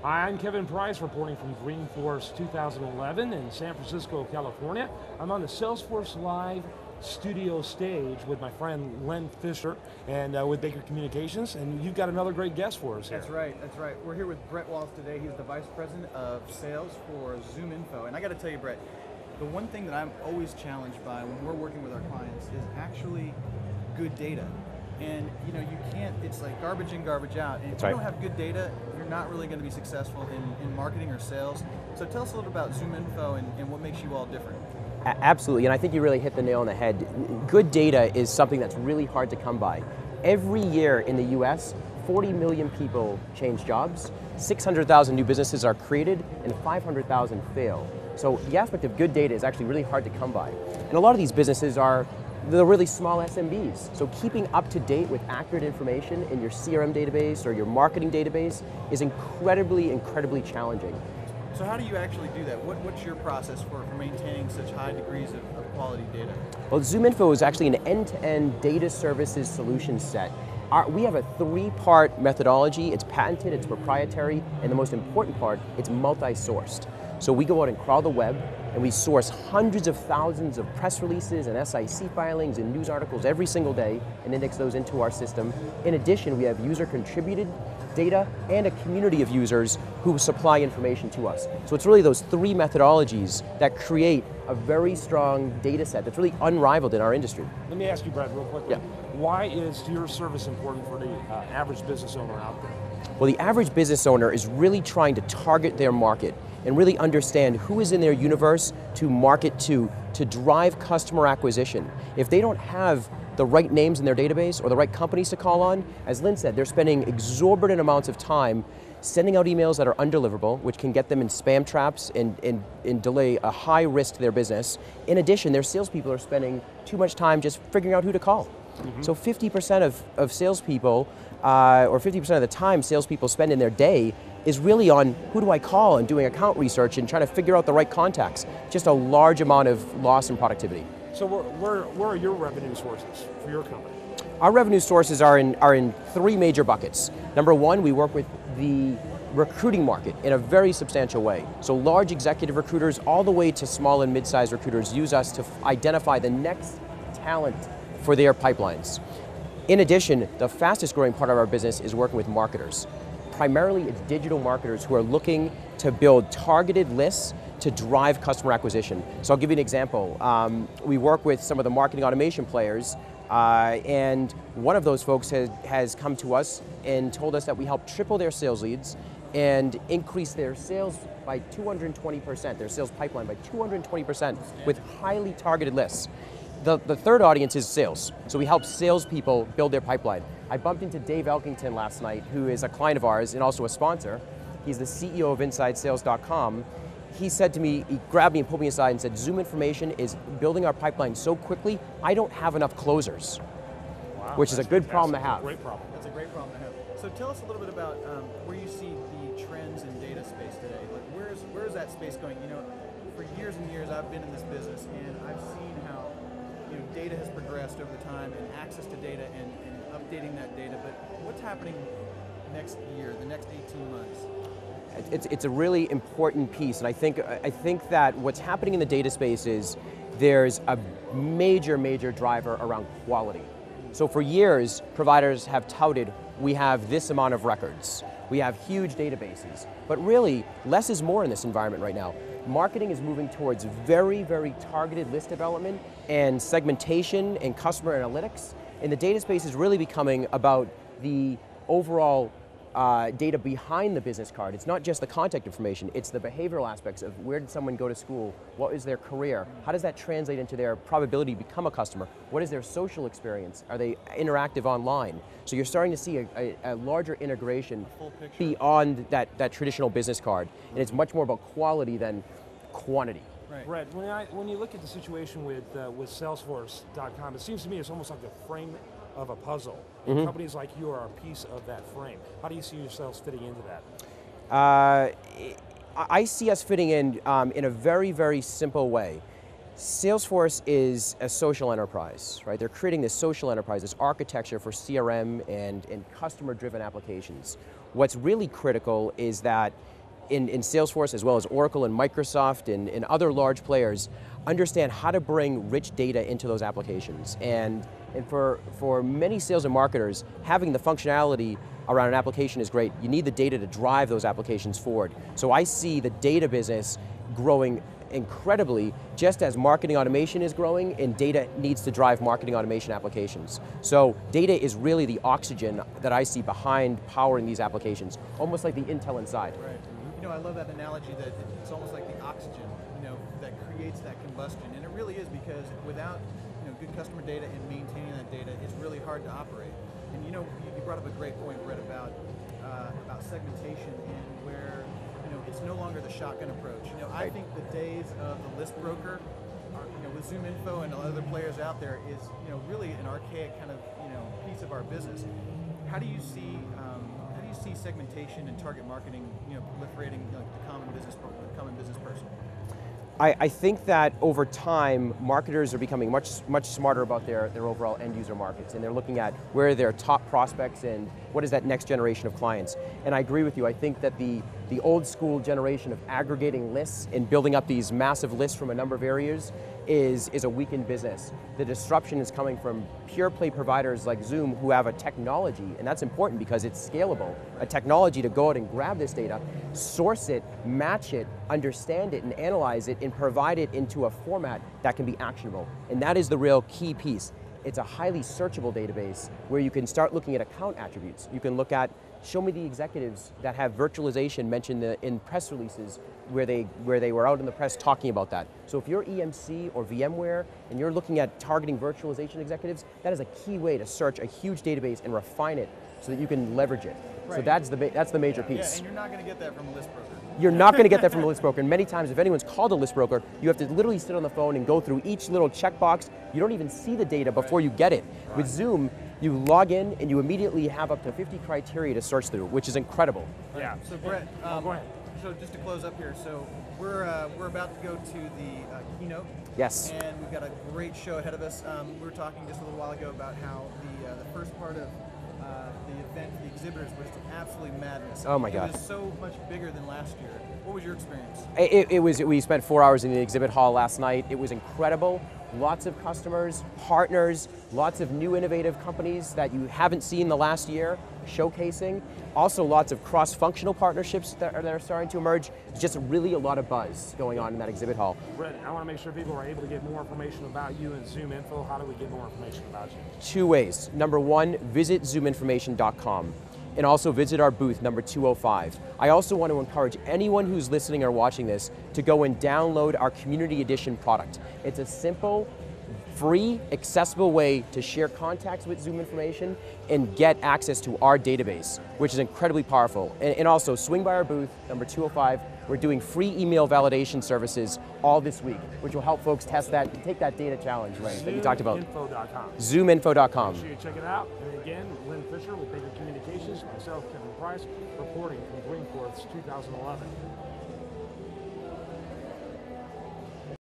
Hi, I'm Kevin Price, reporting from Dreamforce 2011 in San Francisco, California. I'm on the Salesforce Live studio stage with my friend Len Fisher and with Baker Communications, and you've got another great guest for us here. That's right, that's right. We're here with Brett Walls today. He's the Vice President of Sales for ZoomInfo. And I got to tell you, Brett, the one thing that I'm always challenged by when we're working with our clients is actually good data. And you can't, it's like garbage in, garbage out. And if you don't have good data, you're not really going to be successful in marketing or sales. So tell us a little about ZoomInfo and what makes you all different. Absolutely, and I think you really hit the nail on the head. Good data is something that's really hard to come by. Every year in the US, 40 million people change jobs, 600,000 new businesses are created, and 500,000 fail. So the aspect of good data is actually really hard to come by. And a lot of these businesses are the really small SMBs. So keeping up to date with accurate information in your CRM database or your marketing database is incredibly, incredibly challenging. So how do you actually do that? What's your process for maintaining such high degrees of quality data? Well, ZoomInfo is actually an end-to-end data services solution set. We have a three-part methodology. It's patented, it's proprietary, and the most important part, it's multi-sourced. So we go out and crawl the web, and we source hundreds of thousands of press releases and SIC filings and news articles every single day and index those into our system. In addition, we have user-contributed data and a community of users who supply information to us. So it's really those three methodologies that create a very strong data set that's really unrivaled in our industry. Let me ask you, Brad, real quickly. Yeah. Why is your service important for the average business owner out there? Well, the average business owner is really trying to target their market and really understand who is in their universe to market to drive customer acquisition. If they don't have the right names in their database or the right companies to call on, as Lynn said, they're spending exorbitant amounts of time sending out emails that are undeliverable, which can get them in spam traps and delay a high risk to their business. In addition, their salespeople are spending too much time just figuring out who to call. So 50% of salespeople, or 50% of the time salespeople spend in their day is really on who do I call and doing account research and trying to figure out the right contacts. Just a large amount of loss in productivity. So where are your revenue sources for your company? Our revenue sources are in three major buckets. Number one, we work with the recruiting market in a very substantial way. So large executive recruiters all the way to small and mid-sized recruiters use us to identify the next talent for their pipelines. In addition, the fastest growing part of our business is working with marketers. Primarily, it's digital marketers who are looking to build targeted lists to drive customer acquisition. So I'll give you an example. We work with some of the marketing automation players, and one of those folks has come to us and told us that we help triple their sales leads and increase their sales by 220%, their sales pipeline by 220% with highly targeted lists. The third audience is sales. So we help salespeople build their pipeline. I bumped into Dave Elkington last night, who is a client of ours and also a sponsor. He's the CEO of InsideSales.com. He said to me, he grabbed me and pulled me aside and said, Zoom Information is building our pipeline so quickly, I don't have enough closers. Wow, which is a good problem to have. Great problem. That's a great problem to have. So tell us a little bit about where you see the trends in data space today. Like where is that space going? For years and years I've been in this business and I've seen how data has progressed over the time and access to data and updating that data, but what's happening next year, the next 18 months? It's a really important piece, and I think that what's happening in the data space is there's a major driver around quality. So for years, providers have touted, we have this amount of records, we have huge databases, but really, less is more in this environment right now. Marketing is moving towards very targeted list development and segmentation and customer analytics, and the data space is really becoming about the overall data behind the business card. It's not just the contact information, it's the behavioral aspects of where did someone go to school, what is their career, how does that translate into their probability to become a customer, what is their social experience, are they interactive online? So you're starting to see a larger integration beyond that traditional business card, and it's much more about quality than quantity. Right. Brett, when you look at the situation with Salesforce.com, it seems to me it's almost like the frame of a puzzle. And companies like you are a piece of that frame. How do you see yourselves fitting into that? I see us fitting in a very simple way. Salesforce is a social enterprise, right? They're creating this social enterprise, this architecture for CRM and customer-driven applications. What's really critical is that in Salesforce, as well as Oracle and Microsoft and other large players, understand how to bring rich data into those applications. And for many sales and marketers, having the functionality around an application is great. You need the data to drive those applications forward. So I see the data business growing incredibly, just as marketing automation is growing and data needs to drive marketing automation applications. So data is really the oxygen that I see behind powering these applications, almost like the Intel inside. Right. You know, I love that analogy that it's almost like the oxygen, you know, that creates that combustion. And it really is, because without, you know, good customer data and maintaining that data, it's really hard to operate. And you know, you brought up a great point, Brett, about segmentation, and where, you know, it's no longer the shotgun approach. You know, I think the days of the list broker, you know, with ZoomInfo and other players out there, is, you know, really an archaic kind of, you know, piece of our business. How do you see segmentation and target marketing, you know, proliferating, you know, the common business person? I think that over time, marketers are becoming much smarter about their overall end user markets, and they're looking at where are their top prospects and what is that next generation of clients. And I agree with you. I think that the old school generation of aggregating lists and building up these massive lists from a number of areas is a weakened business. The disruption is coming from pure play providers like Zoom, who have a technology, and that's important because it's scalable, a technology to go out and grab this data, source it, match it, understand it, and analyze it, and provide it into a format that can be actionable. And that is the real key piece. It's a highly searchable database where you can start looking at account attributes. You can look at, show me the executives that have virtualization mentioned in press releases where they were out in the press talking about that. So if you're EMC or VMware and you're looking at targeting virtualization executives, that is a key way to search a huge database and refine it so that you can leverage it. Right. So that's the major piece. Yeah, and you're not going to get that from a list broker. You're not going to get that from a list broker. And many times, if anyone's called a list broker, you have to literally sit on the phone and go through each little checkbox. You don't even see the data before you get it. Right. With Zoom, you log in and you immediately have up to 50 criteria to search through, which is incredible. Yeah. So Brett, go ahead. So just to close up here, so we're about to go to the keynote. Yes. And we've got a great show ahead of us. We were talking just a little while ago about how the first part of the event, the exhibitors, was absolutely madness. Oh my God. It was so much bigger than last year. What was your experience? We spent 4 hours in the exhibit hall last night. It was incredible. Lots of customers, partners, lots of new innovative companies that you haven't seen the last year showcasing. Also lots of cross-functional partnerships that are starting to emerge. It's just really a lot of buzz going on in that exhibit hall. Brett, I want to make sure people are able to get more information about you and ZoomInfo. How do we get more information about you? 2 ways. Number 1, visit zoominformation.com. And also visit our booth, number 205. I also want to encourage anyone who's listening or watching this to go and download our Community Edition product. It's a simple, free, accessible way to share contacts with Zoom information and get access to our database, which is incredibly powerful. And also, swing by our booth, number 205. We're doing free email validation services all this week, which will help folks test that and take that data challenge, right, that you talked about. ZoomInfo.com. ZoomInfo.com. Make sure you check it out. And again, Lynn Fisher with Baker Communications, myself, Kevin Price, reporting from Dreamforce 2011.